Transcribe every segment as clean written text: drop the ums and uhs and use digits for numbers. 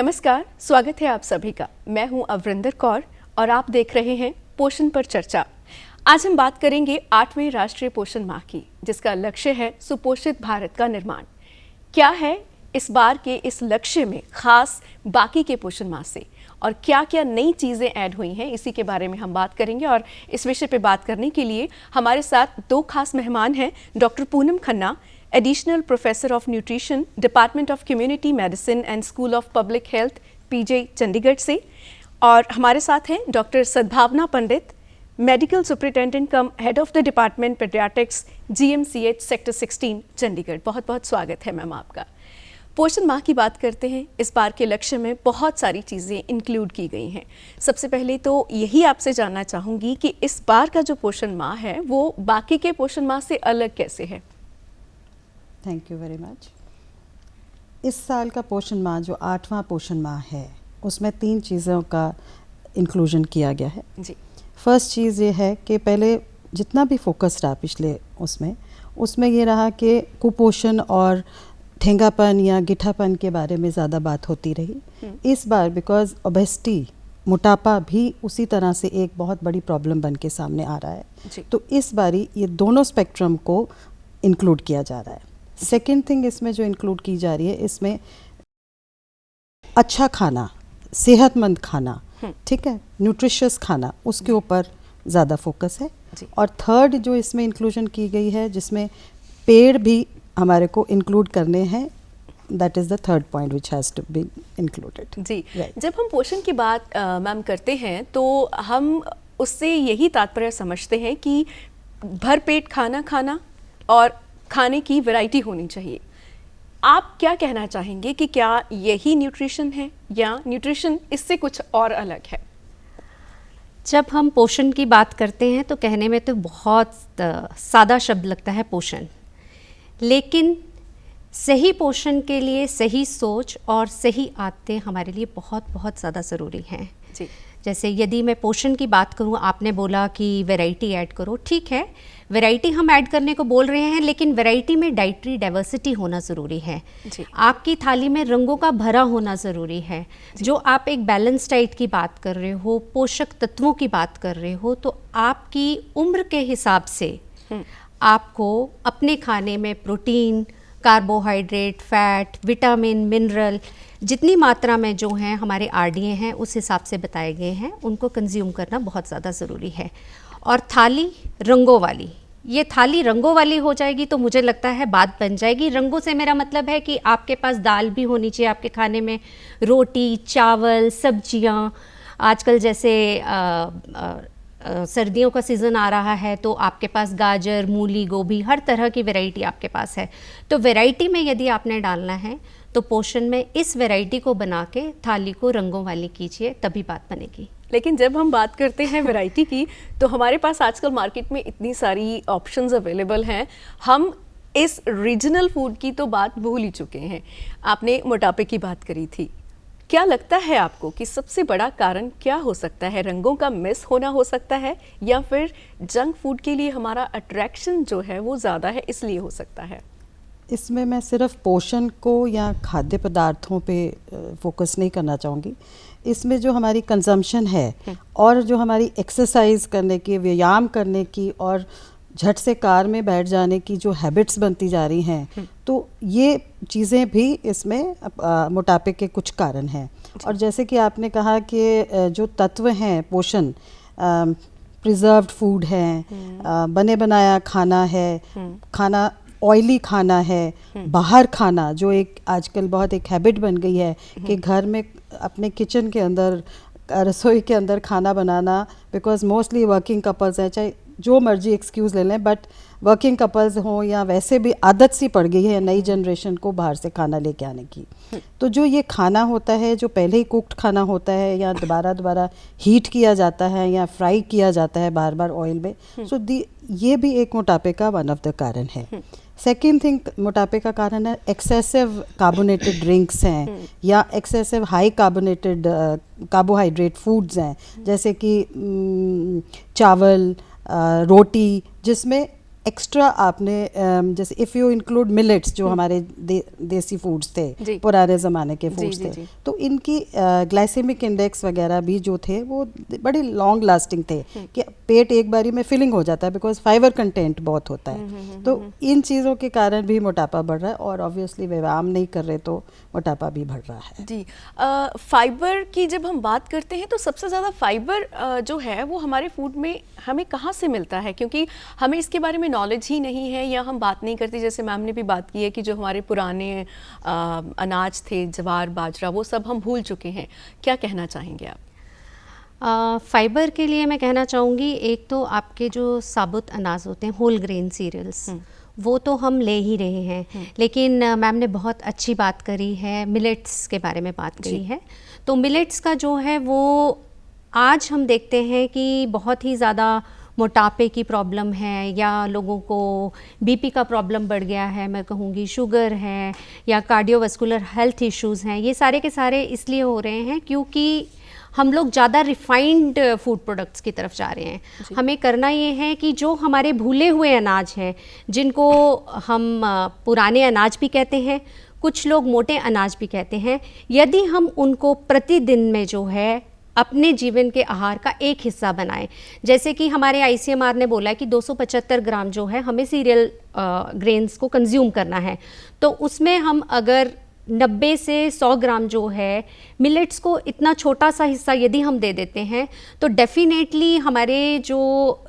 नमस्कार, स्वागत है आप सभी का। मैं हूं अवरिंदर कौर और आप देख रहे हैं पोषण पर चर्चा। आज हम बात करेंगे 8वें राष्ट्रीय पोषण माह की, जिसका लक्ष्य है सुपोषित भारत का निर्माण। क्या है इस बार के इस लक्ष्य में खास बाकी के पोषण माह से, और क्या क्या नई चीज़ें ऐड हुई हैं, इसी के बारे में हम बात करेंगे। और इस विषय पे बात करने के लिए हमारे साथ दो खास मेहमान हैं। Doctor Poonam Khanna, additional professor of nutrition, department of community medicine and school of public health, PGI Chandigarh से। और हमारे साथ हैं doctor Sadbhavna Pandit, medical superintendent cum head of the department paediatrics, GMCH sector 16 Chandigarh. बहुत बहुत स्वागत है मैम आपका। पोषण माह की बात करते हैं। इस बार के लक्ष्य में बहुत सारी चीज़ें इंक्लूड की गई हैं। सबसे पहले तो यही आपसे जानना चाहूँगी कि इस बार का जो पोषण माह है वो बाकी के पोषण माह से अलग कैसे है? Thank you very much. इस साल का पोषण माह जो 8वां पोषण माह है, उसमें 3 चीज़ों का इंक्लूजन किया गया है जी। फर्स्ट चीज़ ये है कि पहले जितना भी फोकस रहा पिछले उसमें ये रहा कि कुपोषण और ठेंगापन या गिठापन के बारे में ज़्यादा बात होती रही। इस बार बिकॉज ओबेसिटी, मोटापा भी उसी तरह से एक बहुत बड़ी प्रॉब्लम बन के सामने आ रहा है, तो इस बारी ये दोनों स्पेक्ट्रम को इंक्लूड किया जा रहा है। सेकेंड थिंग इसमें जो इंक्लूड की जा रही है, इसमें अच्छा खाना, सेहतमंद खाना, ठीक है, न्यूट्रिशियस खाना, उसके ऊपर ज़्यादा फोकस है। और थर्ड जो इसमें इंक्लूजन की गई है, जिसमें पेड़ भी हमारे को इंक्लूड करने हैं, that is the third point which has to be included. जी, जब हम पोषण की बात मैम करते हैं तो हम उससे यही तात्पर्य समझते हैं कि भरपेट खाना खाना और खाने की वैरायटी होनी चाहिए। आप क्या कहना चाहेंगे कि क्या यही न्यूट्रिशन है या न्यूट्रिशन इससे कुछ और अलग है? जब हम पोषण की बात करते हैं तो कहने में तो बहुत सादा शब्द लगता है पोषण, लेकिन सही पोषण के लिए सही सोच और सही आदतें हमारे लिए बहुत बहुत ज़्यादा ज़रूरी हैं। जी। जैसे यदि मैं पोषण की बात करूं, आपने बोला कि वैरायटी ऐड करो, ठीक है, वैरायटी हम ऐड करने को बोल रहे हैं, लेकिन वैरायटी में डाइटरी डाइवर्सिटी होना ज़रूरी है। जी। आपकी थाली में रंगों का भरा होना ज़रूरी है। जो आप एक बैलेंस डाइट की बात कर रहे हो, पोषक तत्वों की बात कर रहे हो, तो आपकी उम्र के हिसाब से आपको अपने खाने में protein, carbohydrate, fat, vitamin, mineral जितनी मात्रा में जो हैं हमारे RDA हैं उस हिसाब से बताए गए हैं, उनको कंज्यूम करना बहुत ज़्यादा ज़रूरी है। और थाली रंगों वाली, ये थाली रंगों वाली हो जाएगी तो मुझे लगता है बात बन जाएगी। रंगों से मेरा मतलब है कि आपके पास दाल भी होनी चाहिए आपके खाने में, रोटी, चावल, सब्जियाँ। आजकल जैसे सर्दियों का सीज़न आ रहा है तो आपके पास गाजर, मूली, गोभी, हर तरह की वैरायटी आपके पास है। तो वैरायटी में यदि आपने डालना है तो पोषण में इस वैरायटी को बना के थाली को रंगों वाली कीजिए, तभी बात बनेगी। लेकिन जब हम बात करते हैं वैरायटी की, तो हमारे पास आजकल मार्केट में इतनी सारी ऑप्शंस अवेलेबल हैं, हम इस रीजनल फूड की तो बात भूल ही चुके हैं। आपने मोटापे की बात करी थी, क्या लगता है आपको कि सबसे बड़ा कारण क्या हो सकता है? रंगों का मिस होना हो सकता है, या फिर जंक फूड के लिए हमारा अट्रैक्शन जो है वो ज़्यादा है, इसलिए हो सकता है? इसमें मैं सिर्फ पोषण को या खाद्य पदार्थों पे फोकस नहीं करना चाहूँगी। इसमें जो हमारी कंजम्पशन है और जो हमारी एक्सरसाइज करने की, व्यायाम करने की और झट से कार में बैठ जाने की जो हैबिट्स बनती जा रही हैं, तो ये चीज़ें भी इसमें मोटापे के कुछ कारण हैं। और जैसे कि आपने कहा कि जो तत्व हैं पोषण, प्रिजर्व्ड फूड है, बने बनाया खाना है, खाना ऑयली खाना है, बाहर खाना जो एक आजकल बहुत एक हैबिट बन गई है कि घर में अपने किचन के अंदर, रसोई के अंदर खाना बनाना, बिकॉज मोस्टली वर्किंग कपल्स हैं, चाहे जो मर्जी एक्सक्यूज़ ले लें, बट वर्किंग कपल्स हों या वैसे भी आदत सी पड़ गई है नई जनरेशन को बाहर से खाना लेके आने की। तो जो ये खाना होता है, जो पहले ही कुक्ड खाना होता है या दोबारा हीट किया जाता है या फ्राई किया जाता है बार बार ऑयल में, सो ये भी एक मोटापे का वन ऑफ द कारण है। सेकेंड थिंग मोटापे का कारण है एक्सेसिव कार्बोनेटेड ड्रिंक्स हैं या excessive high carbonated carbohydrate foods हैं, जैसे कि चावल, रोटी, जिसमें एक्स्ट्रा आपने जैसे इफ़ यू इंक्लूड मिलेट्स जो हमारे देसी फूड्स जी। थे, पुराने ज़माने के फूड्स जी, थे, जी। तो इनकी ग्लाइसेमिक इंडेक्स वगैरह भी जो थे वो बड़े लॉन्ग लास्टिंग थे कि पेट एक बारी में फिलिंग हो जाता है बिकॉज फाइबर कंटेंट बहुत होता है। तो इन चीज़ों के कारण भी मोटापा बढ़ रहा है और ऑब्वियसली व्यायाम नहीं कर रहे तो मोटापा भी बढ़ रहा है। जी। फाइबर की जब हम बात करते हैं तो सबसे ज़्यादा फाइबर जो है वो हमारे फूड में हमें कहाँ से मिलता है, क्योंकि हमें इसके बारे में नॉलेज ही नहीं है या हम बात नहीं करते। जैसे मैम ने भी बात की है कि जो हमारे पुराने अनाज थे, ज्वार, बाजरा, वो सब हम भूल चुके हैं। क्या कहना चाहेंगे आप? फाइबर के लिए मैं कहना चाहूँगी, एक तो आपके जो साबुत अनाज होते हैं, होल ग्रेन सीरियल्स, वो तो हम ले ही रहे हैं, लेकिन मैम ने बहुत अच्छी बात करी है, मिलेट्स के बारे में बात करी है। तो मिलेट्स का जो है वो आज हम देखते हैं कि बहुत ही ज़्यादा मोटापे की प्रॉब्लम है या लोगों को बीपी का प्रॉब्लम बढ़ गया है, मैं कहूँगी शुगर है या कार्डियोवास्कुलर हेल्थ इश्यूज़ हैं। ये सारे के सारे इसलिए हो रहे हैं क्योंकि हम लोग ज़्यादा रिफाइंड फूड प्रोडक्ट्स की तरफ जा रहे हैं। हमें करना ये है कि जो हमारे भूले हुए अनाज हैं, जिनको हम पुराने अनाज भी कहते हैं, कुछ लोग मोटे अनाज भी कहते हैं, यदि हम उनको प्रतिदिन में जो है अपने जीवन के आहार का एक हिस्सा बनाएं। जैसे कि हमारे आईसीएमआर ने बोला है कि 275 ग्राम जो है हमें सीरियल ग्रेन्स को कंज्यूम करना है, तो उसमें हम अगर 90 से 100 ग्राम जो है मिलेट्स को इतना छोटा सा हिस्सा यदि हम दे देते हैं तो डेफिनेटली हमारे जो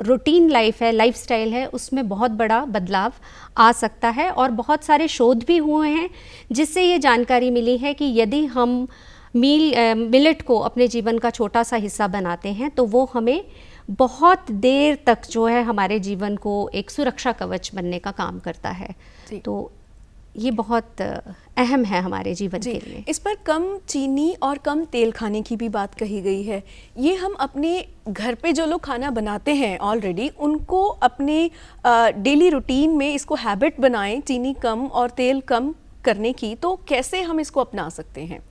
रूटीन लाइफ है, लाइफस्टाइल है, उसमें बहुत बड़ा बदलाव आ सकता है। और बहुत सारे शोध भी हुए हैं जिससे ये जानकारी मिली है कि यदि हम मिलेट को अपने जीवन का छोटा सा हिस्सा बनाते हैं तो वो हमें बहुत देर तक जो है हमारे जीवन को एक सुरक्षा कवच बनने का काम करता है। तो ये बहुत अहम है हमारे जीवन के लिए। इस पर कम चीनी और कम तेल खाने की भी बात कही गई है। ये हम अपने घर पे जो लोग खाना बनाते हैं ऑलरेडी, उनको अपने डेली रूटीन में इसको हैबिट बनाएं चीनी कम और तेल कम करने की, तो कैसे हम इसको अपना सकते हैं?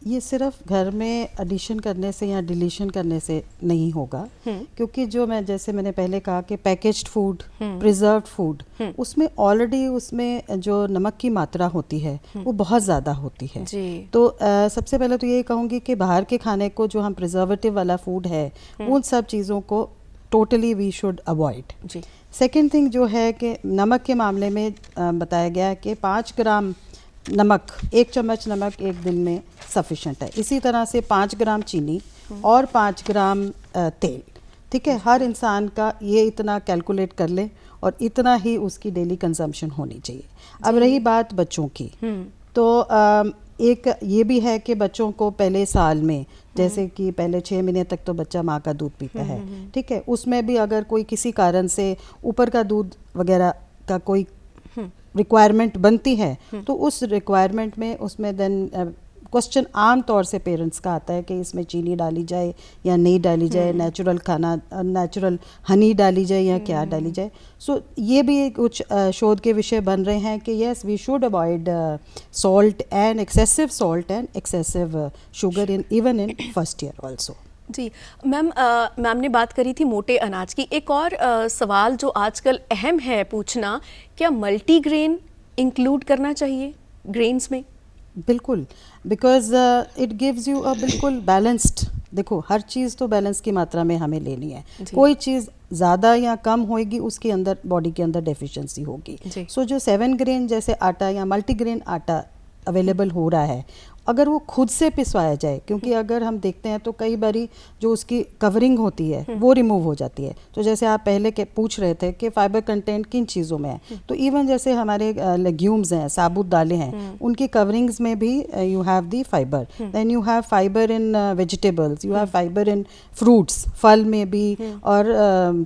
ये सिर्फ घर में एडिशन करने से या डिलीशन करने से नहीं होगा, क्योंकि जो जैसे मैंने पहले कहा कि पैकेज्ड फूड, प्रिजर्व्ड फूड, उसमें ऑलरेडी उसमें जो नमक की मात्रा होती है वो बहुत ज़्यादा होती है जी। तो सबसे पहले तो यही कहूँगी कि बाहर के खाने को, जो हम प्रिजर्वेटिव वाला फूड है, उन सब चीज़ों को totally we should avoid. Second thing जो है कि नमक के मामले में बताया गया है कि 5 ग्राम नमक, 1 चम्मच नमक एक दिन में सफिशेंट है। इसी तरह से 5 ग्राम चीनी और 5 ग्राम तेल, ठीक है, हर इंसान का ये इतना कैलकुलेट कर ले और इतना ही उसकी डेली कंजम्पशन होनी चाहिए। अब रही बात बच्चों की, तो एक ये भी है कि बच्चों को पहले साल में, जैसे कि पहले 6 महीने तक तो बच्चा माँ का दूध पीता है, ठीक है, उसमें भी अगर कोई किसी कारण से ऊपर का दूध वगैरह का कोई रिक्वायरमेंट बनती है तो उस रिक्वायरमेंट में उसमें देन क्वेश्चन आम तौर से पेरेंट्स का आता है कि इसमें चीनी डाली जाए या नहीं डाली जाए, नेचुरल खाना, नेचुरल हनी डाली जाए या क्या डाली जाए। सो ये भी कुछ शोध के विषय बन रहे हैं कि yes we should avoid salt and excessive sugar in even in first year also. जी मैम ने बात करी थी मोटे अनाज की। एक और सवाल जो आजकल अहम है पूछना, क्या मल्टीग्रेन इंक्लूड करना चाहिए ग्रेन्स में? बिल्कुल, बिकॉज इट गिव्स यू अ बिल्कुल बैलेंस्ड, देखो हर चीज़ तो बैलेंस की मात्रा में हमें लेनी है, कोई चीज़ ज़्यादा या कम होएगी उसके अंदर बॉडी के अंदर डेफिशिएंसी होगी। सो जो 7 ग्रेन जैसे आटा या मल्टीग्रेन आटा अवेलेबल हो रहा है, अगर वो खुद से पिसवाया जाए, क्योंकि अगर हम देखते हैं तो कई बारी जो उसकी कवरिंग होती है वो रिमूव हो जाती है। तो जैसे आप पहले के पूछ रहे थे कि फाइबर कंटेंट किन चीज़ों में है, तो इवन जैसे हमारे लेग्यूम्स हैं, साबुत दालें हैं, उनकी कवरिंग्स में भी you have the fibre, then you have fibre in vegetables, you have fibre in fruits, फल में भी और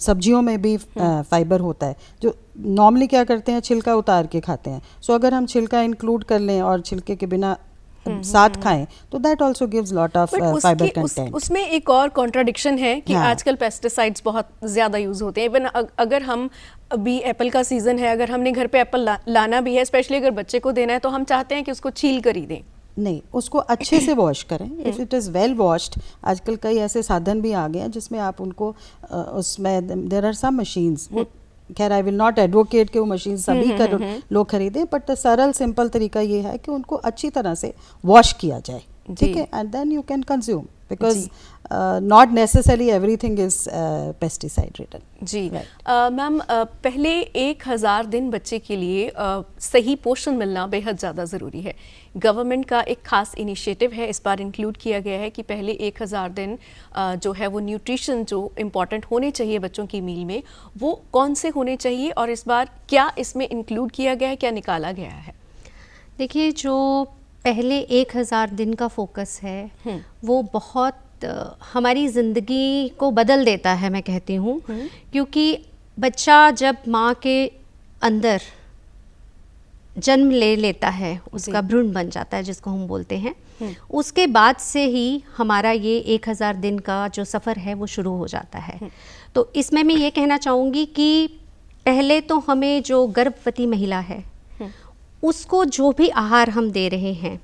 सब्जियों में भी फाइबर होता है, जो नॉर्मली क्या करते हैं छिलका उतार के खाते हैं। सो अगर हम छिलका इंक्लूड कर लें और छिलके के बिना साथ खाएं तो that also gives lot of fibre content. उसमें एक और कॉन्ट्राडिक्शन है कि आजकल पेस्टिसाइड्स बहुत ज़्यादा यूज़ होते हैं। इवन अगर हम अभी एप्पल का सीज़न है, अगर हमने घर पे एप्पल लाना भी है, स्पेशली अगर बच्चे को देना है, तो हम चाहते हैं कि उसको छील कर ही दें। नहीं, उसको अच्छे से वॉश करें। If it is well washed, आजकल कई ऐसे साधन भी आ गए हैं जिसमें आप उनको उसमें देयर आर सम मशीन्स, वो खैर आई विल नॉट एडवोकेट कि वो मशीन सभी लोग खरीदें, बट सरल सिंपल तरीका ये है कि उनको अच्छी तरह से वॉश किया जाए, ठीक है, and then you can consume, because not necessary everything is pesticide ridden. जी मैम, पहले 1000 दिन बच्चे के लिए सही पोषण मिलना बेहद ज़्यादा ज़रूरी है। गवर्नमेंट का एक खास इनिशिएटिव है, इस बार इंक्लूड किया गया है कि पहले 1000 दिन जो है वो न्यूट्रिशन जो इम्पॉर्टेंट होने चाहिए बच्चों की मील में, वो कौन से होने चाहिए, और इस बार क्या इसमें इंक्लूड किया गया है, क्या निकाला गया है? देखिए, जो पहले 1000 दिन का फोकस है वो बहुत हमारी ज़िंदगी को बदल देता है, मैं कहती हूँ, क्योंकि बच्चा जब माँ के अंदर जन्म ले लेता है, उसका भ्रूण बन जाता है जिसको हम बोलते हैं, उसके बाद से ही हमारा ये 1000 दिन का जो सफ़र है वो शुरू हो जाता है। तो इसमें मैं ये कहना चाहूँगी कि पहले तो हमें जो गर्भवती महिला है उसको जो भी आहार हम दे रहे हैं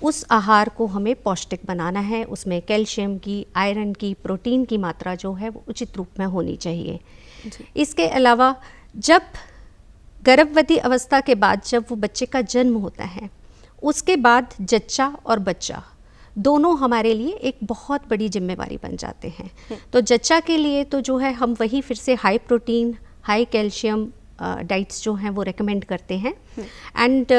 उस आहार को हमें पौष्टिक बनाना है, उसमें कैल्शियम की, आयरन की, प्रोटीन की मात्रा जो है वो उचित रूप में होनी चाहिए। इसके अलावा जब गर्भवती अवस्था के बाद जब वो बच्चे का जन्म होता है, उसके बाद जच्चा और बच्चा दोनों हमारे लिए एक बहुत बड़ी जिम्मेवारी बन जाते हैं। तो जच्चा के लिए तो जो है हम वही फिर से high protein, high calcium diets जो हैं वो रेकमेंड करते हैं। एंड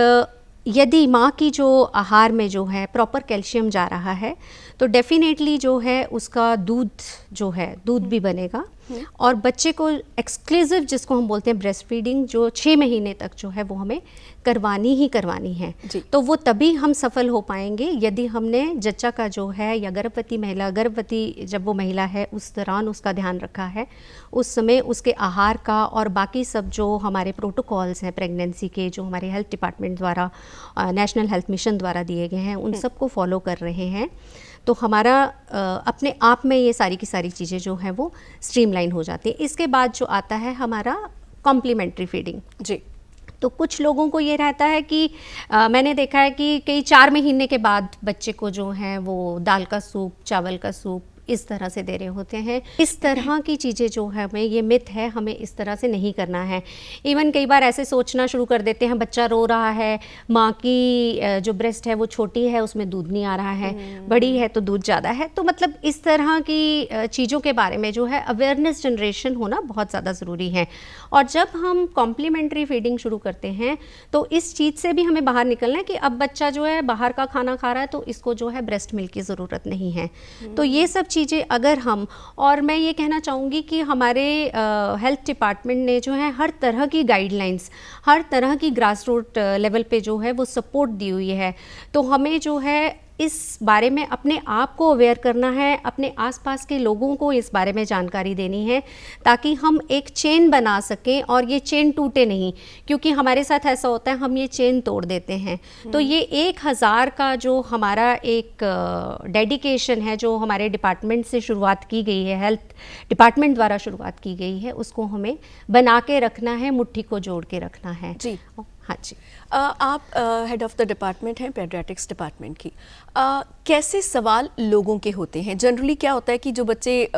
यदि माँ की जो आहार में जो है प्रॉपर कैल्शियम जा रहा है तो डेफिनेटली जो है उसका दूध जो है दूध भी बनेगा, और बच्चे को एक्सक्लूसिव जिसको हम बोलते हैं ब्रेस्ट फीडिंग जो 6 महीने तक जो है वो हमें करवानी ही करवानी है। तो वो तभी हम सफल हो पाएंगे यदि हमने जच्चा का जो है या गर्भवती जब वो महिला है उस दौरान उसका ध्यान रखा है, उस समय उसके आहार का और बाकी सब जो हमारे प्रोटोकॉल्स हैं प्रेगनेंसी के जो हमारे हेल्थ डिपार्टमेंट द्वारा, नेशनल हेल्थ मिशन द्वारा दिए गए हैं, उन सबको फॉलो कर रहे हैं, तो हमारा अपने आप में ये सारी की सारी चीज़ें जो हैं वो स्ट्रीमलाइन हो जाती है। इसके बाद जो आता है हमारा कॉम्प्लीमेंट्री फीडिंग। जी, तो कुछ लोगों को ये रहता है कि मैंने देखा है कि कई 4 महीने के बाद बच्चे को जो है वो दाल का सूप, चावल का सूप इस तरह से दे रहे होते हैं। इस तरह की चीज़ें जो है हमें ये मिथ है, हमें इस तरह से नहीं करना है। इवन कई बार ऐसे सोचना शुरू कर देते हैं बच्चा रो रहा है, माँ की जो ब्रेस्ट है वो छोटी है उसमें दूध नहीं आ रहा है, बड़ी है तो दूध ज़्यादा है। तो मतलब इस तरह की चीज़ों के बारे में जो है अवेयरनेस जनरेशन होना बहुत ज़्यादा ज़रूरी है। और जब हम कॉम्प्लीमेंट्री फीडिंग शुरू करते हैं तो इस चीज़ से भी हमें बाहर निकलना है कि अब बच्चा जो है बाहर का खाना खा रहा है तो इसको जो है ब्रेस्ट मिल्क की ज़रूरत नहीं है। तो ये सब चीज़ें अगर हम, और मैं ये कहना चाहूँगी कि हमारे हेल्थ डिपार्टमेंट ने जो है हर तरह की गाइडलाइंस, हर तरह की ग्रास रूट लेवल पे जो है वो सपोर्ट दी हुई है। तो हमें जो है इस बारे में अपने आप को अवेयर करना है, अपने आसपास के लोगों को इस बारे में जानकारी देनी है ताकि हम एक चेन बना सकें और ये चेन टूटे नहीं, क्योंकि हमारे साथ ऐसा होता है हम ये चेन तोड़ देते हैं। तो ये 1000 का जो हमारा एक डेडिकेशन है जो हमारे डिपार्टमेंट से शुरुआत की गई है, हेल्थ डिपार्टमेंट द्वारा शुरुआत की गई है, उसको हमें बना के रखना है, मुट्ठी को जोड़ के रखना है। जी हाँ जी। आप हेड ऑफ द डिपार्टमेंट हैं पेडियाट्रिक्स डिपार्टमेंट की। कैसे सवाल लोगों के होते हैं? जनरली क्या होता है कि जो बच्चे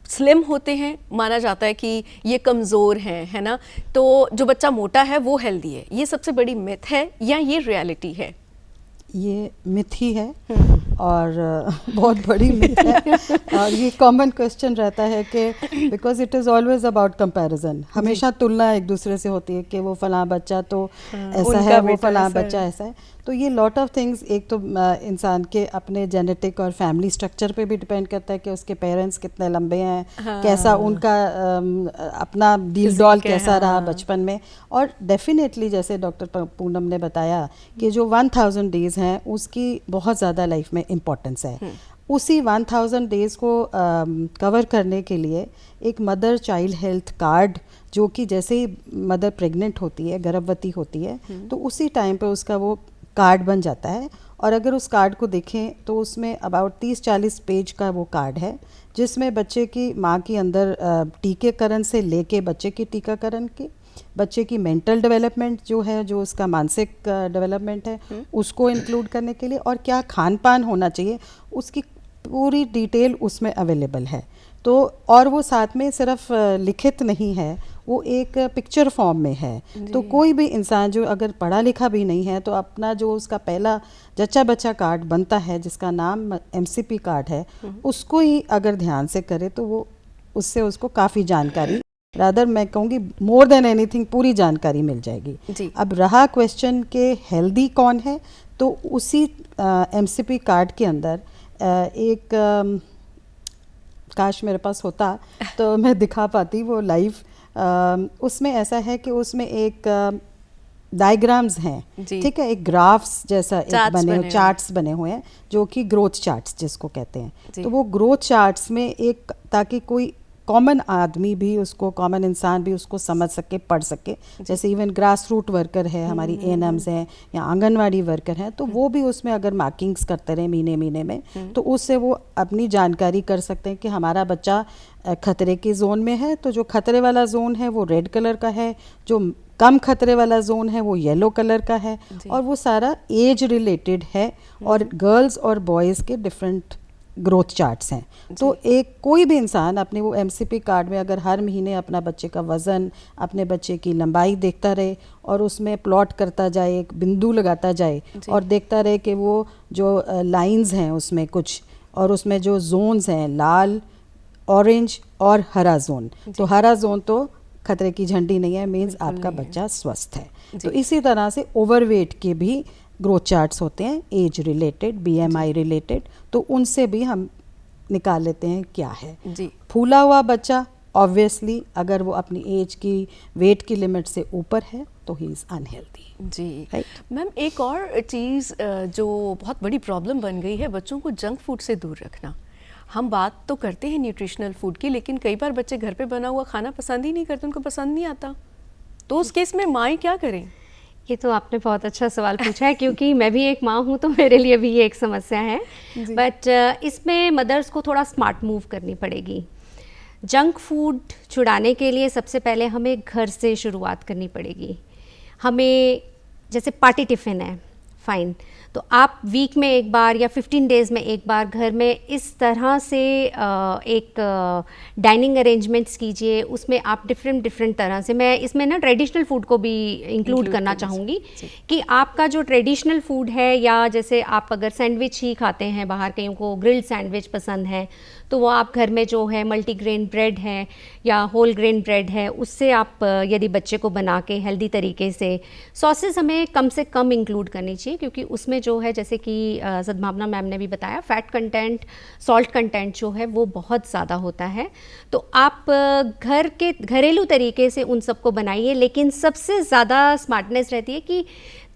स्लिम होते हैं माना जाता है कि ये कमज़ोर हैं, है ना, तो जो बच्चा मोटा है वो हेल्दी है। ये सबसे बड़ी मिथ है या ये रियलिटी है? ये मिथ ही है और बहुत बड़ी मिथ है। और ये कॉमन क्वेश्चन रहता है कि because it is always about comparison, हमेशा तुलना एक दूसरे से होती है कि वो फलां बच्चा तो ऐसा है, वो फलां बच्चा ऐसा है। तो ये लॉट ऑफ थिंग्स, एक तो इंसान के अपने जेनेटिक और फैमिली स्ट्रक्चर पे भी डिपेंड करता है कि उसके पेरेंट्स कितने लंबे हैं, कैसा उनका अपना डील डॉल कैसा रहा बचपन में। और डेफिनेटली जैसे डॉक्टर पूनम ने बताया कि जो 1000 डेज़ हैं उसकी बहुत ज़्यादा लाइफ में इम्पोर्टेंस है। उसी 1000 डेज़ को कवर करने के लिए एक मदर चाइल्ड हेल्थ कार्ड, जो कि जैसे ही मदर प्रेग्नेंट होती है, गर्भवती होती है, तो उसी टाइम पे उसका वो कार्ड बन जाता है। और अगर उस कार्ड को देखें तो उसमें अबाउट 30-40 पेज का वो कार्ड है जिसमें बच्चे की माँ के अंदर टीकाकरण से लेके बच्चे की टीकाकरण के, बच्चे की मेंटल डेवलपमेंट जो है, जो उसका मानसिक डेवलपमेंट है, उसको इंक्लूड करने के लिए और क्या खान पान होना चाहिए उसकी पूरी डिटेल उसमें अवेलेबल है। तो और वो साथ में सिर्फ लिखित नहीं है, वो एक पिक्चर फॉर्म में है। तो कोई भी इंसान जो अगर पढ़ा लिखा भी नहीं है तो अपना जो उसका पहला जच्चा बच्चा कार्ड बनता है जिसका नाम MCP कार्ड है, उसको ही अगर ध्यान से करे तो वो उससे उसको काफ़ी जानकारी, रादर मैं कहूँगी मोर देन एनीथिंग, पूरी जानकारी मिल जाएगी जी। अब रहा क्वेश्चन के हेल्दी कौन है, तो उसी MCP कार्ड के अंदर एक काश मेरे पास होता तो मैं दिखा पाती वो लाइव। उसमें ऐसा है कि उसमें एक डायग्राम्स हैं, जी। ठीक है, एक ग्राफ्स जैसा एक चार्ट्स बने हुए चार्ट्स बने हुए हैं जो कि ग्रोथ चार्ट्स जिसको कहते हैं। जी। तो वो ग्रोथ चार्ट्स में एक, ताकि कोई कॉमन आदमी भी उसको, कॉमन इंसान भी उसको समझ सके, पढ़ सके, जैसे इवन ग्रास रूट वर्कर है, हमारी ANMs हैं या आंगनवाड़ी वर्कर हैं, तो वो भी उसमें अगर मार्किंग्स करते रहे महीने महीने में, तो उससे वो अपनी जानकारी कर सकते हैं कि हमारा बच्चा खतरे के जोन में है, तो जो खतरे वाला जोन है वो रेड कलर का है, जो कम खतरे वाला जोन है वो येलो कलर का है, और वो सारा एज रिलेटेड है, और गर्ल्स और बॉयज़ के डिफरेंट ग्रोथ चार्ट्स हैं। तो एक कोई भी इंसान अपने वो MCP कार्ड में अगर हर महीने अपना बच्चे का वज़न, अपने बच्चे की लंबाई देखता रहे और उसमें प्लॉट करता जाए, एक बिंदु लगाता जाए और देखता रहे कि वो जो लाइंस हैं उसमें कुछ, और उसमें जो जोन्स हैं लाल, ऑरेंज और हरा जोन, तो हरा जोन तो खतरे की झंडी नहीं है, मीन्स आपका बच्चा स्वस्थ है। तो इसी तरह से ओवरवेट के भी ग्रोथ चार्ट्स होते हैं, एज रिलेटेड, BMI रिलेटेड, तो उनसे भी हम निकाल लेते हैं क्या है। जी। फूला हुआ बच्चा ऑब्वियसली अगर वो अपनी एज की, वेट की लिमिट से ऊपर है तो ही इज़ अनहेल्दी। जी Right. मैम, एक और चीज़ जो बहुत बड़ी प्रॉब्लम बन गई है, बच्चों को जंक फूड से दूर रखना। हम बात तो करते हैं न्यूट्रिशनल फूड की, लेकिन कई बार बच्चे घर पे बना हुआ खाना पसंद ही नहीं करते, उनको पसंद नहीं आता, तो उस केस में माएँ क्या करें? ये तो आपने बहुत अच्छा सवाल पूछा है, क्योंकि मैं भी एक माँ हूँ तो मेरे लिए भी ये एक समस्या है। बट इसमें मदर्स को थोड़ा स्मार्ट मूव करनी पड़ेगी। जंक फूड छुड़ाने के लिए सबसे पहले हमें घर से शुरुआत करनी पड़ेगी। हमें, जैसे पार्टी टिफ़िन है, फाइन, तो आप वीक में एक बार या 15 डेज़ में एक बार घर में इस तरह से एक डाइनिंग अरेंजमेंट्स कीजिए, उसमें आप डिफरेंट तरह से, मैं इसमें ना ट्रेडिशनल फूड को भी इंक्लूड करना चाहूँगी कि आपका जो ट्रेडिशनल फूड है, या जैसे आप अगर सैंडविच ही खाते हैं बाहर, कईयों को ग्रिल्ड सैंडविच पसंद है, तो वो आप घर में जो है मल्टीग्रेन ब्रेड है या होल ग्रेन ब्रेड है, उससे आप यदि बच्चे को बना के हेल्दी तरीके से, सॉसेस हमें कम से कम इंक्लूड करनी चाहिए, क्योंकि उसमें जो है, जैसे कि सद्भावना मैम ने भी बताया, फैट कंटेंट, सॉल्ट कंटेंट जो है वो बहुत ज़्यादा होता है। तो आप घर के घरेलू तरीके से उन सबको बनाइए, लेकिन सबसे ज़्यादा स्मार्टनेस रहती है कि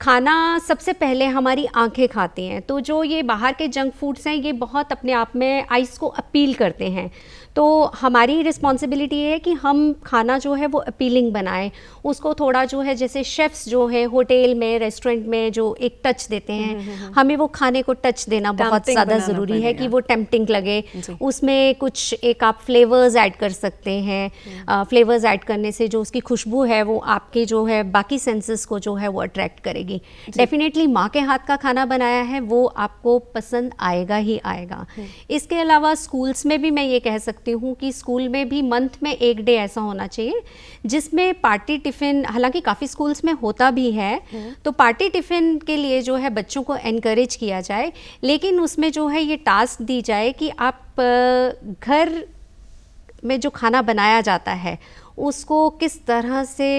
खाना सबसे पहले हमारी आंखें खाती हैं। तो जो ये बाहर के जंक फूड्स हैं, ये बहुत अपने आप में आइज़ को अपील करते हैं, तो हमारी रिस्पॉन्सिबिलिटी है कि हम खाना जो है वो अपीलिंग बनाएं, उसको थोड़ा जो है, जैसे शेफ्स जो है होटल में, रेस्टोरेंट में जो एक टच देते हैं, हमें वो खाने को टच देना बहुत ज़्यादा ज़रूरी है कि वो टेम्पटिंग लगे। उसमें कुछ एक आप फ्लेवर्स ऐड कर सकते हैं, फ्लेवर्स ऐड करने से जो उसकी खुशबू है वो आपके जो है बाकी सेंसेस को जो है वो अट्रैक्ट करेगी। डेफिनेटली माँ के हाथ का खाना बनाया है वो आपको पसंद आएगा ही आएगा। इसके अलावा स्कूल्स में भी मैं ये कह सकती हूँ कि स्कूल में भी मंथ में एक डे ऐसा होना चाहिए जिसमें पार्टी टिफ़िन, हालांकि काफ़ी स्कूल्स में होता भी है, तो पार्टी टिफ़िन के लिए जो है बच्चों को एनकरेज किया जाए, लेकिन उसमें जो है ये टास्क दी जाए कि आप घर में जो खाना बनाया जाता है उसको किस तरह से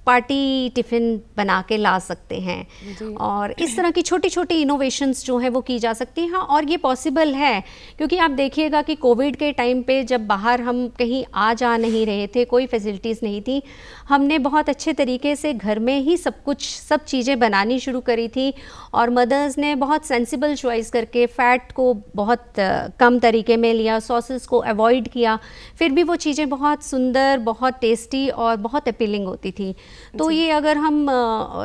पार्टी टिफ़िन बना के ला सकते हैं, और इस तरह की छोटी छोटी इनोवेशंस जो है वो की जा सकती हैं। और ये पॉसिबल है, क्योंकि आप देखिएगा कि कोविड के टाइम पे जब बाहर हम कहीं आ जा नहीं रहे थे, कोई फैसिलिटीज़ नहीं थी, हमने बहुत अच्छे तरीके से घर में ही सब चीज़ें बनानी शुरू करी थी, और मदर्स ने बहुत सेंसिबल चॉइस करके फ़ैट को बहुत कम तरीके में लिया, सॉसेस को अवॉइड किया, फिर भी वो चीज़ें बहुत सुंदर, बहुत टेस्टी और बहुत अपीलिंग होती थी। तो ये अगर हम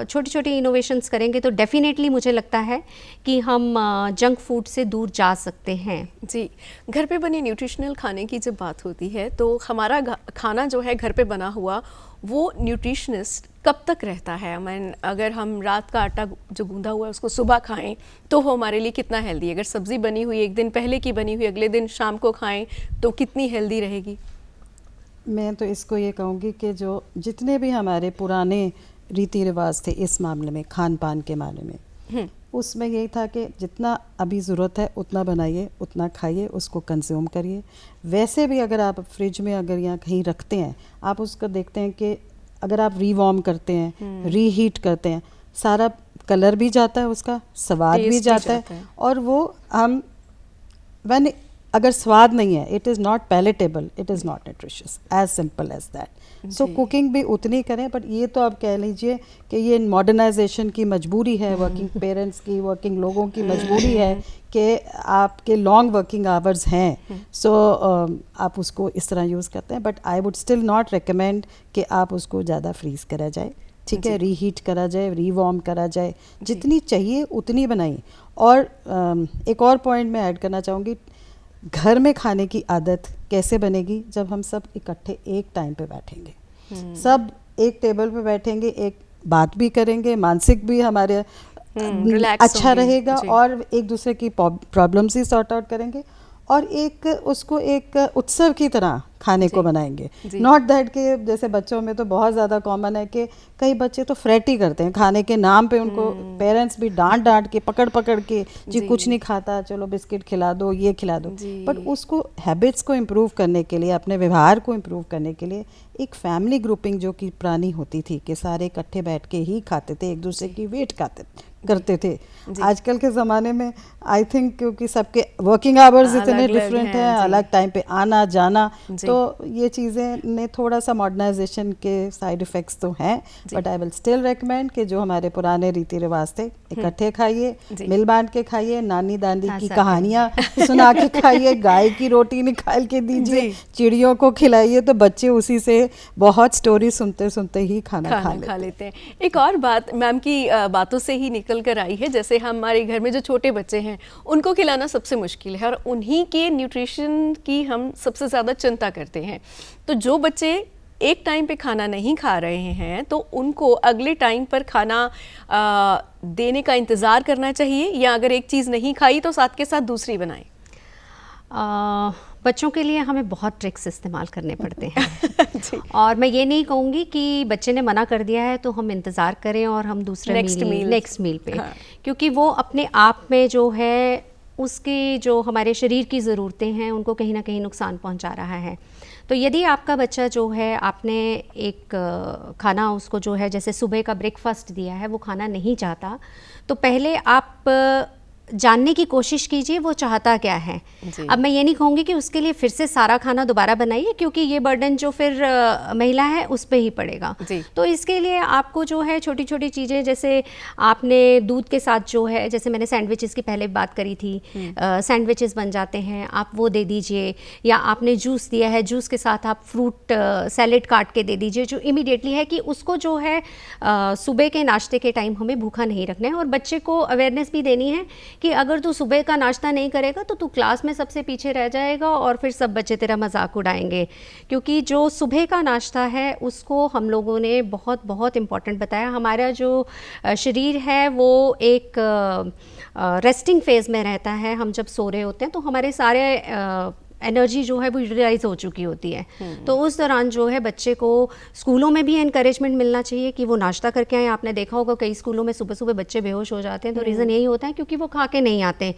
छोटी छोटी इनोवेशंस करेंगे तो डेफिनेटली मुझे लगता है कि हम जंक फूड से दूर जा सकते हैं। जी, घर पे बने न्यूट्रिशनल खाने की जब बात होती है तो हमारा खाना जो है घर पे बना हुआ वो न्यूट्रिशनिस्ट कब तक रहता है? मैं अगर हम रात का आटा जो गूंदा हुआ है उसको सुबह खाएं तो वो हमारे लिए कितना हेल्दी है? अगर सब्ज़ी बनी हुई एक दिन पहले की बनी हुई अगले दिन शाम को खाएं तो कितनी हेल्दी रहेगी? मैं तो इसको ये कहूँगी कि जो जितने भी हमारे पुराने रीति रिवाज थे इस मामले में, खान पान के मामले में, उसमें यही था कि जितना अभी ज़रूरत है उतना बनाइए, उतना खाइए, उसको कंज्यूम करिए। वैसे भी अगर आप फ्रिज में अगर या कहीं रखते हैं, आप उसको देखते हैं कि अगर आप रीवार्म करते हैं, रीहीट करते हैं, सारा कलर भी जाता है, उसका स्वाद भी जाता है। और वो हम अगर स्वाद नहीं है, it is not palatable, it is not nutritious, as simple as that. So cooking भी उतनी करें, बट ये तो आप कह लीजिए कि ये मॉडर्नाइजेशन की मजबूरी है, वर्किंग पेरेंट्स की, वर्किंग लोगों की मजबूरी है कि आपके लॉन्ग वर्किंग आवर्स हैं, सो आप उसको इस तरह यूज़ करते हैं। But I would still not recommend कि आप उसको ज़्यादा फ्रीज करा जाए, ठीक है, रीहीट करा जाए, रीवार्म करा जाए, जितनी चाहिए उतनी बनाइए। और एक और पॉइंट मैं ऐड करना चाहूँगी, घर में खाने की आदत कैसे बनेगी? जब हम सब इकट्ठे एक टाइम पे बैठेंगे, सब एक टेबल पे बैठेंगे, एक बात भी करेंगे, मानसिक भी हमारे अच्छा रहेगा और एक दूसरे की प्रॉब्लम्स ही सॉर्ट आउट करेंगे और एक उसको एक उत्सव की तरह खाने को बनाएंगे। नॉट दैट कि जैसे बच्चों में तो बहुत ज़्यादा कॉमन है कि कई बच्चे तो फ्रेट ही करते हैं खाने के नाम पे, उनको पेरेंट्स भी डांट के पकड़ के जी कुछ नहीं खाता, चलो बिस्किट खिला दो, ये खिला दो। बट उसको हैबिट्स को इम्प्रूव करने के लिए, अपने व्यवहार को इम्प्रूव करने के लिए एक फैमिली ग्रुपिंग जो कि पुरानी होती थी कि सारे इकट्ठे बैठ के ही खाते थे, एक दूसरे की वेट करते थे। आजकल के ज़माने में आई थिंक क्योंकि सबके वर्किंग आवर्स इतने डिफरेंट हैं, अलग टाइम पे आना जाना, तो ये चीज़ें ने थोड़ा सा मॉडर्नाइजेशन के साइड इफ़ेक्ट्स तो हैं, but I will still recommend कि जो हमारे पुराने रीति रिवाज थे, इकट्ठे खाइए, मिल बांट के खाइए, नानी दादी की कहानियाँ सुना के खाइए, गाय की रोटी निकाल के दीजिए, चिड़ियों को खिलाइए, तो बच्चे उसी से बहुत स्टोरी सुनते सुनते ही खाना खा लेते हैं। एक और बात मैम की बातों से ही निकल कर आई है, जैसे हमारे घर में जो छोटे बच्चे हैं उनको खिलाना सबसे मुश्किल है और उन्हीं के न्यूट्रिशन की हम सबसे ज़्यादा चिंता करते हैं। तो जो बच्चे एक टाइम पे खाना नहीं खा रहे हैं तो उनको अगले टाइम पर खाना देने का इंतज़ार करना चाहिए, या अगर एक चीज़ नहीं खाई तो साथ के साथ दूसरी बनाएं? बच्चों के लिए हमें बहुत ट्रिक्स इस्तेमाल करने पड़ते हैं और मैं ये नहीं कहूँगी कि बच्चे ने मना कर दिया है तो हम इंतज़ार करें और हम दूसरे नेक्स्ट मील पे, क्योंकि वो अपने आप में जो है उसकी जो हमारे शरीर की ज़रूरतें हैं उनको कहीं ना कहीं नुकसान पहुंचा रहा है। तो यदि आपका बच्चा जो है, आपने एक खाना उसको जो है जैसे सुबह का ब्रेकफास्ट दिया है, वो खाना नहीं चाहता, तो पहले आप जानने की कोशिश कीजिए वो चाहता क्या है। अब मैं ये नहीं कहूँगी कि उसके लिए फिर से सारा खाना दोबारा बनाइए, क्योंकि ये बर्डन जो फिर महिला है उस पे ही पड़ेगा। तो इसके लिए आपको जो है छोटी छोटी चीज़ें, जैसे आपने दूध के साथ जो है, जैसे मैंने सैंडविचेस की पहले बात करी थी, सैंडविचेस बन जाते हैं, आप वो दे दीजिए, या आपने जूस दिया है, जूस के साथ आप फ्रूट सैलेड काट के दे दीजिए, जो इमीडिएटली है कि उसको जो है सुबह के नाश्ते के टाइम हमें भूखा नहीं रखना है। और बच्चे को अवेयरनेस भी देनी है कि अगर तू सुबह का नाश्ता नहीं करेगा तो तू क्लास में सबसे पीछे रह जाएगा और फिर सब बच्चे तेरा मजाक उड़ाएंगे, क्योंकि जो सुबह का नाश्ता है उसको हम लोगों ने बहुत बहुत इम्पॉर्टेंट बताया। हमारा जो शरीर है वो एक रेस्टिंग फेज़ में रहता है, हम जब सो रहे होते हैं तो हमारे सारे एनर्जी जो है वो यूटिलाइज हो चुकी होती है। तो उस दौरान जो है बच्चे को स्कूलों में भी एनकरेजमेंट मिलना चाहिए कि वो नाश्ता करके आए। आपने देखा होगा कई स्कूलों में सुबह सुबह बच्चे बेहोश हो जाते हैं, तो रीज़न यही होता है क्योंकि वो खा के नहीं आते।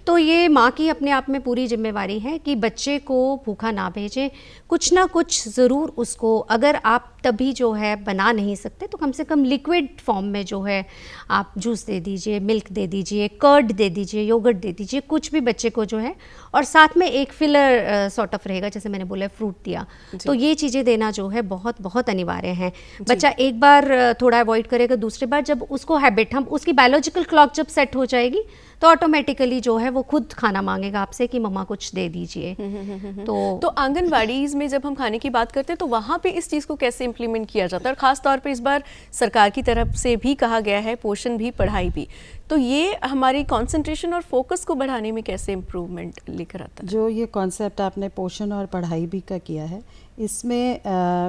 तो ये माँ की अपने आप में पूरी जिम्मेवारी है कि बच्चे को भूखा ना भेजें, कुछ ना कुछ ज़रूर उसको, अगर आप तभी जो है बना नहीं सकते तो कम से कम लिक्विड फॉर्म में जो है आप जूस दे दीजिए, मिल्क दे दीजिए, कर्ड दे दीजिए, योगर्ट दे दीजिए, कुछ भी बच्चे को जो है, और साथ में एक फिलर सॉर्ट ऑफ रहेगा, जैसे मैंने बोला फ्रूट दिया, तो ये चीज़ें देना जो है बहुत बहुत अनिवार्य है। बच्चा एक बार थोड़ा अवॉइड करेगा, दूसरी बार जब उसको हैबिट, हम उसकी बायोलॉजिकल क्लॉक जब सेट हो जाएगी तो ऑटोमेटिकली जो है वो खुद खाना मांगेगा आपसे कि मम्मा कुछ दे दीजिए। तो आंगनवाड़ीज़ में जब हम खाने की बात करते हैं तो वहाँ पे इस चीज़ को कैसे इम्प्लीमेंट किया जाता है, और ख़ास तौर पे इस बार सरकार की तरफ से भी कहा गया है पोषण भी पढ़ाई भी, तो ये हमारी कंसंट्रेशन और फोकस को बढ़ाने में कैसे इम्प्रूवमेंट लेकर आता है? जो ये कॉन्सेप्ट आपने पोषण और पढ़ाई भी का किया है, इसमें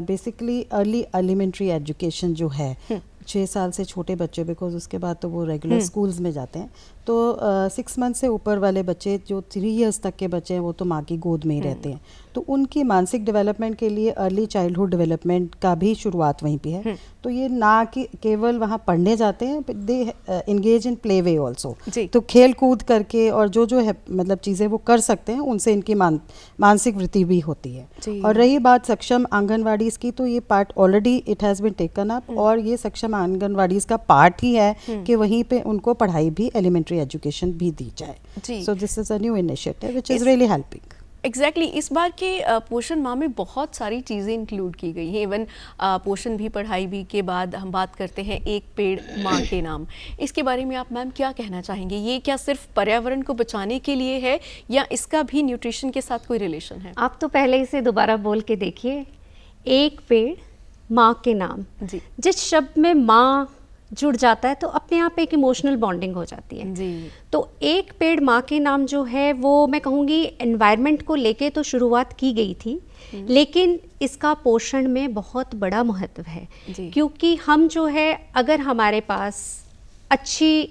बेसिकली अर्ली एलिमेंट्री एजुकेशन जो है 6 साल से छोटे बच्चे, बिकॉज उसके बाद तो वो रेगुलर स्कूल्स में जाते हैं, तो 6 मंथ से ऊपर वाले बच्चे जो 3 इयर्स तक के बच्चे हैं वो तो माँ की गोद में ही रहते हैं, तो उनकी मानसिक डेवलपमेंट के लिए अर्ली चाइल्डहुड डेवलपमेंट का भी शुरुआत वहीं पे है। तो ये ना कि केवल वहाँ पढ़ने जाते हैं, they engage in play way also, तो खेल कूद करके और जो जो है मतलब चीज़ें वो कर सकते हैं, उनसे इनकी मानसिक वृद्धि भी होती है। और रही बात सक्षम आंगनवाड़ी की, तो ये part already it has been taken up, और ये सक्षम आंगनवाड़ी का पार्ट ही है कि वहीं पे उनको पढ़ाई भी, एलिमेंट्री एजुकेशन भी दी जाए। So this is a new initiative which is really helping. Exactly इस बार के पोषण माह में बहुत सारी चीज़ें इंक्लूड की गई हैं, इवन पोषण भी पढ़ाई भी के बाद हम बात करते हैं एक पेड़ माँ के नाम। इसके बारे में आप मैम क्या कहना चाहेंगे? ये क्या सिर्फ पर्यावरण को बचाने के लिए है या इसका भी न्यूट्रिशन के साथ कोई रिलेशन है? आप तो पहले इसे दोबारा बोल के देखिए, एक पेड़ माँ के नाम। जी। जिस शब्द में माँ जुड़ जाता है तो अपने आप एक इमोशनल बॉन्डिंग हो जाती है। जी। तो एक पेड़ माँ के नाम जो है वो मैं कहूँगी एनवायरनमेंट को लेके तो शुरुआत की गई थी, लेकिन इसका पोषण में बहुत बड़ा महत्व है। क्योंकि हम जो है, अगर हमारे पास अच्छी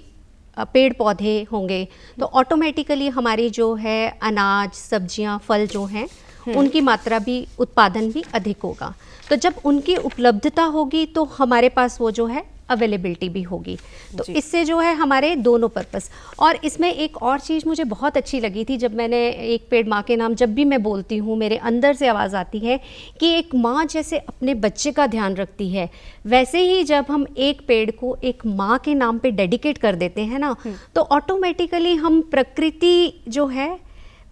पेड़ पौधे होंगे तो ऑटोमेटिकली हमारी जो है अनाज, सब्जियां, फल जो हैं उनकी मात्रा भी, उत्पादन भी अधिक होगा। तो जब उनकी उपलब्धता होगी तो हमारे पास वो जो है अवेलेबिलिटी भी होगी। तो इससे जो है हमारे दोनों पर्पस। और इसमें एक और चीज़ मुझे बहुत अच्छी लगी थी, जब मैंने एक पेड़ माँ के नाम जब भी मैं बोलती हूँ, मेरे अंदर से आवाज़ आती है कि एक माँ जैसे अपने बच्चे का ध्यान रखती है, वैसे ही जब हम एक पेड़ को एक माँ के नाम पे डेडिकेट कर देते हैं ना, तो ऑटोमेटिकली हम प्रकृति जो है,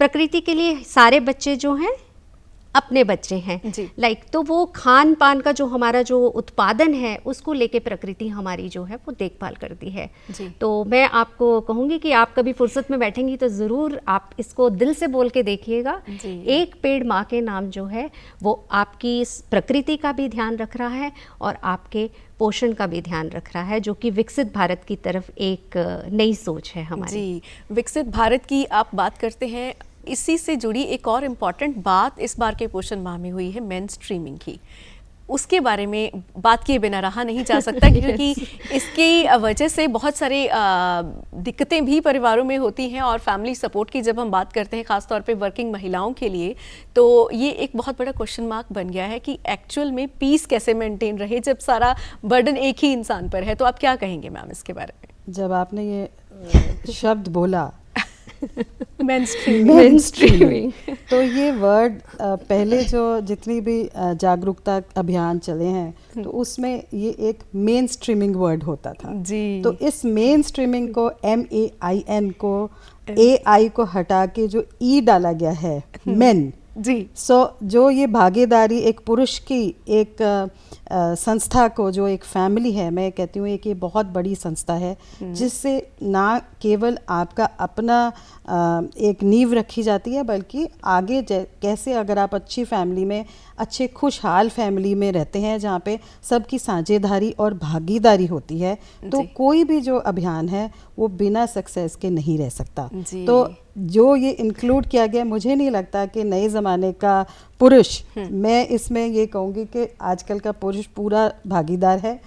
प्रकृति के लिए सारे बच्चे जो हैं अपने बच्चे हैं। लाइक तो वो खान पान का जो हमारा जो उत्पादन है उसको लेके प्रकृति हमारी जो है वो देखभाल करती है। तो मैं आपको कहूँगी कि आप कभी फुर्सत में बैठेंगी तो ज़रूर आप इसको दिल से बोल के देखिएगा। एक पेड़ माँ के नाम जो है वो आपकी प्रकृति का भी ध्यान रख रहा है और आपके पोषण का भी ध्यान रख रहा है, जो कि विकसित भारत की तरफ एक नई सोच है हमारी। जी, विकसित भारत की आप बात करते हैं, इसी से जुड़ी एक और इम्पॉर्टेंट बात इस बार के पोषण माह में हुई है मेन स्ट्रीमिंग की। उसके बारे में बात किए बिना रहा नहीं जा सकता क्योंकि इसकी वजह से बहुत सारे दिक्कतें भी परिवारों में होती हैं, और फैमिली सपोर्ट की जब हम बात करते हैं खासतौर पे वर्किंग महिलाओं के लिए, तो ये एक बहुत बड़ा क्वेश्चन मार्क बन गया है कि एक्चुअल में पीस कैसे मेंटेन रहे जब सारा बर्डन एक ही इंसान पर है। तो आप क्या कहेंगे मैम इसके बारे में? जब आपने ये शब्द बोला मेनस्ट्रीमिंग, तो ये वर्ड पहले जो जितनी भी जागरूकता अभियान चले हैं तो उसमें ये एक मेन स्ट्रीमिंग वर्ड होता था। जी। तो इस मेन स्ट्रीमिंग को MAIN को AI को हटा के जो E डाला गया है, मेन। जी। जो ये भागीदारी एक पुरुष की एक संस्था को, जो एक फैमिली है, मैं कहती हूँ एक ये बहुत बड़ी संस्था है जिससे ना केवल आपका अपना एक नींव रखी जाती है, बल्कि आगे कैसे अगर आप अच्छी फैमिली में, अच्छे खुशहाल फैमिली में रहते हैं जहाँ पे सबकी साझेदारी और भागीदारी होती है, तो कोई भी जो अभियान है वो बिना सक्सेस के नहीं रह सकता। तो जो ये इंक्लूड किया गया, मुझे नहीं लगता कि नए ज़माने का पुरुष, मैं इसमें ये कहूँगी कि आजकल का पुरुष पूरा भागीदार है।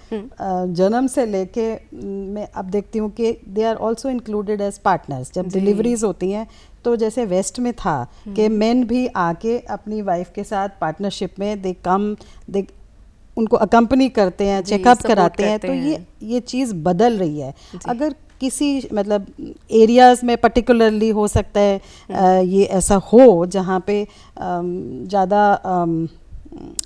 जन्म से लेके मैं अब देखती हूँ कि they are also included as partners. जब डिलीवरीज होती हैं तो जैसे वेस्ट में था कि मेन भी आके अपनी वाइफ के साथ पार्टनरशिप में दे उनको अकम्पनी करते हैं, चेकअप कराते हैं, तो ये चीज़ बदल रही है। अगर किसी मतलब एरियाज़ में पर्टिकुलरली हो सकता है ये ऐसा हो जहाँ पे ज़्यादा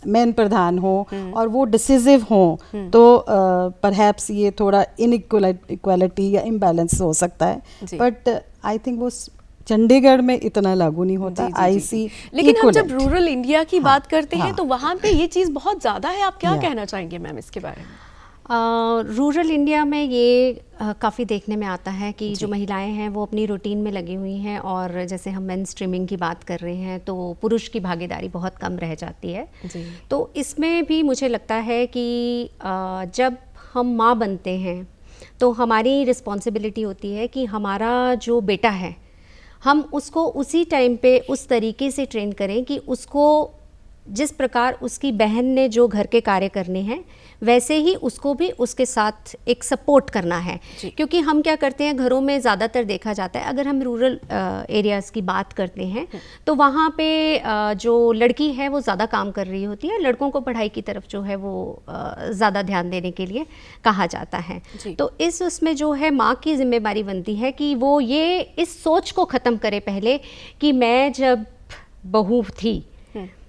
मेन प्रधान हो और वो डिसिसिव हो, तो परहैप्स ये थोड़ा इनइक्वालिटी या इम्बैलेंस हो सकता है। बट आई थिंक वो चंडीगढ़ में इतना लागू नहीं होता। लेकिन हम जब रूरल इंडिया की बात करते हैं तो वहाँ पे ये चीज़ बहुत ज़्यादा है। आप क्या कहना चाहेंगे मैम इसके बारे में? रूरल इंडिया में ये काफ़ी देखने में आता है कि जो महिलाएं हैं वो अपनी रूटीन में लगी हुई हैं, और जैसे हम मेन स्ट्रीमिंग की बात कर रहे हैं तो पुरुष की भागीदारी बहुत कम रह जाती है जी। तो इसमें भी मुझे लगता है कि जब हम माँ बनते हैं तो हमारी रिस्पॉन्सिबिलिटी होती है कि हमारा जो बेटा है हम उसको उसी टाइम पे उस तरीके से ट्रेन करें कि उसको जिस प्रकार उसकी बहन ने जो घर के कार्य करने हैं वैसे ही उसको भी उसके साथ एक सपोर्ट करना है। क्योंकि हम क्या करते हैं, घरों में ज़्यादातर देखा जाता है, अगर हम रूरल एरियाज़ की बात करते हैं तो वहाँ पे जो लड़की है वो ज़्यादा काम कर रही होती है, लड़कों को पढ़ाई की तरफ जो है वो ज़्यादा ध्यान देने के लिए कहा जाता है। तो उसमें जो है माँ की जिम्मेदारी बनती है कि वो ये इस सोच को ख़त्म करे पहले कि मैं जब बहू थी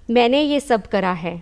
मैंने ये सब करा है,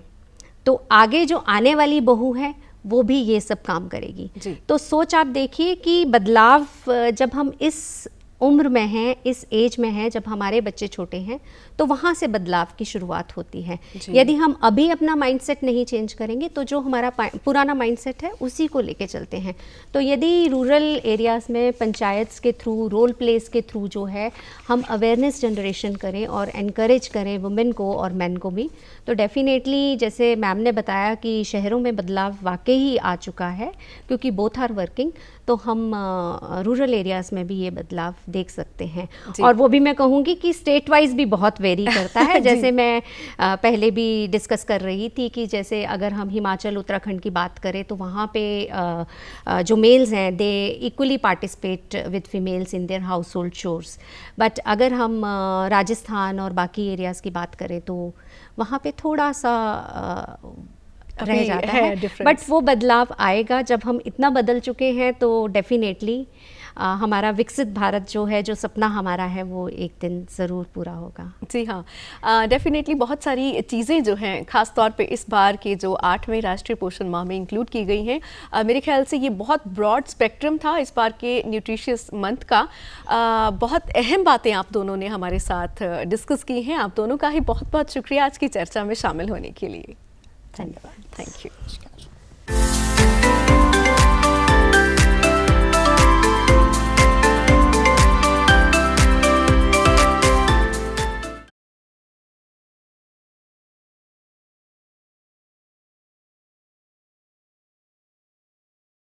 तो आगे जो आने वाली बहू है वो भी ये सब काम करेगी। तो सोच आप देखिए कि बदलाव जब हम इस उम्र में हैं, इस एज में हैं, जब हमारे बच्चे छोटे हैं, तो वहाँ से बदलाव की शुरुआत होती है। यदि हम अभी अपना माइंडसेट नहीं चेंज करेंगे तो जो हमारा पुराना माइंडसेट है उसी को लेके चलते हैं। तो यदि रूरल एरियाज़ में पंचायत्स के थ्रू, रोल प्लेस के थ्रू जो है हम अवेयरनेस जनरेशन करें और एनकरेज करें वुमेन को और मैन को भी, तो डेफिनेटली जैसे मैम ने बताया कि शहरों में बदलाव वाकई ही आ चुका है क्योंकि बोथ आर वर्किंग, तो हम रूरल एरियाज़ में भी ये बदलाव देख सकते हैं। और वो भी मैं कहूँगी कि स्टेट वाइज भी बहुत वेरी करता है। जैसे मैं पहले भी डिस्कस कर रही थी कि जैसे अगर हम हिमाचल उत्तराखंड की बात करें तो वहाँ पे जो मेल्स हैं they equally participate with females in their household chores, but अगर हम राजस्थान और बाकी एरियाज़ की बात करें तो वहाँ पे थोड़ा सा रह जाता है, बट वो बदलाव आएगा। जब हम इतना बदल चुके हैं तो डेफिनेटली हमारा विकसित भारत जो है, जो सपना हमारा है, वो एक दिन ज़रूर पूरा होगा। जी हाँ, डेफिनेटली बहुत सारी चीज़ें जो हैं ख़ास तौर पे इस बार के जो 8वें राष्ट्रीय पोषण माह में इंक्लूड की गई हैं। मेरे ख्याल से ये बहुत ब्रॉड स्पेक्ट्रम था इस बार के न्यूट्रिशियस मंथ का। बहुत अहम बातें आप दोनों ने हमारे साथ डिस्कस की हैं। आप दोनों का ही बहुत बहुत शुक्रिया आज की चर्चा में शामिल होने के लिए। धन्यवाद। Thank you.